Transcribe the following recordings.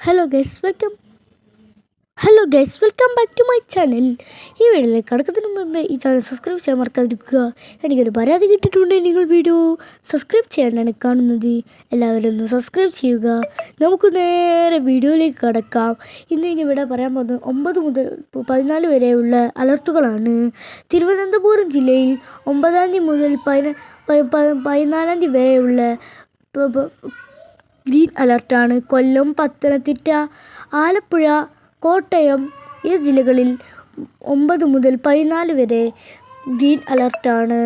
Hello guys welcome back to my channel. ഈ വീഡിയോയിലേക്ക് കടക്കുന്നതിന് മുമ്പ് ഈ ചാനൽ സബ്സ്ക്രൈബ് ചെയ്യാൻ മറക്കാതിരിക്കുക. എനിക്കൊരു പരാതി കിട്ടിയിട്ടുണ്ട്, നിങ്ങൾ വീഡിയോ സബ്സ്ക്രൈബ് ചെയ്യാനാണ് കാണുന്നത്. എല്ലാവരും ഒന്ന് സബ്സ്ക്രൈബ് ചെയ്യുക. നമുക്ക് നേരെ വീഡിയോയിലേക്ക് കടക്കാം. ഇന്ന് ഇവിടെ പറയാൻ പോകുന്നത് 9 മുതൽ 14 വരെയുള്ള അലർട്ടുകളാണ്. തിരുവനന്തപുരം ജില്ലയിൽ 9-ാം തീയതി മുതൽ 14-ാം തീയതി വരെയുള്ള ഗ്രീൻ അലർട്ടാണ്. കൊല്ലം, പത്തനംതിട്ട, ആലപ്പുഴ, കോട്ടയം ഈ ജില്ലകളിൽ 9 മുതൽ 14 വരെ ഗ്രീൻ അലർട്ടാണ്.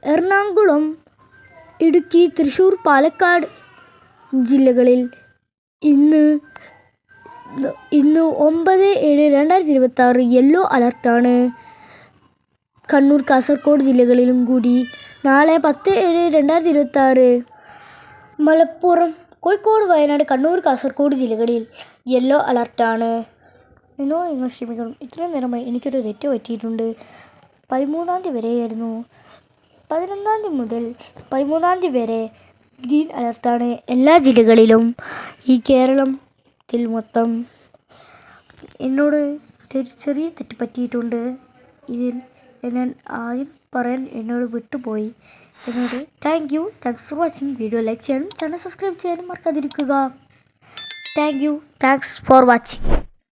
എറണാകുളം, ഇടുക്കി, തൃശ്ശൂർ, പാലക്കാട് ജില്ലകളിൽ ഇന്ന് 9/7/2026 യെല്ലോ അലർട്ടാണ്. കണ്ണൂർ, കാസർഗോഡ് ജില്ലകളിലും കൂടി നാളെ 10/7/2026 മലപ്പുറം, കോഴിക്കോട്, വയനാട്, കണ്ണൂർ, കാസർഗോഡ് ജില്ലകളിൽ യെല്ലോ അലർട്ടാണ്. നിങ്ങൾ ക്ഷമിക്കണം, ഇത്രയും നേരമായി എനിക്കൊരു തെറ്റ് പറ്റിയിട്ടുണ്ട്. 13-ാം തീയതി വരെയായിരുന്നു. 11-ാം തീയതി മുതൽ 13-ാം തീയതി വരെ ഗ്രീൻ അലർട്ടാണ് എല്ലാ ജില്ലകളിലും. ഈ കേരളത്തിൽ മൊത്തം എന്നോട് ചെറിയ തെറ്റ് പറ്റിയിട്ടുണ്ട്. ഇതിൽ ഞാൻ ആദ്യം പറയാൻ എന്നോട് വിട്ടുപോയി. Thanks for watching. Video like ചെയ്യാനും ചാനൽ സബ്സ്ക്രൈബ് ചെയ്യാനും മറക്കാതിരിക്കുക. Thanks for watching.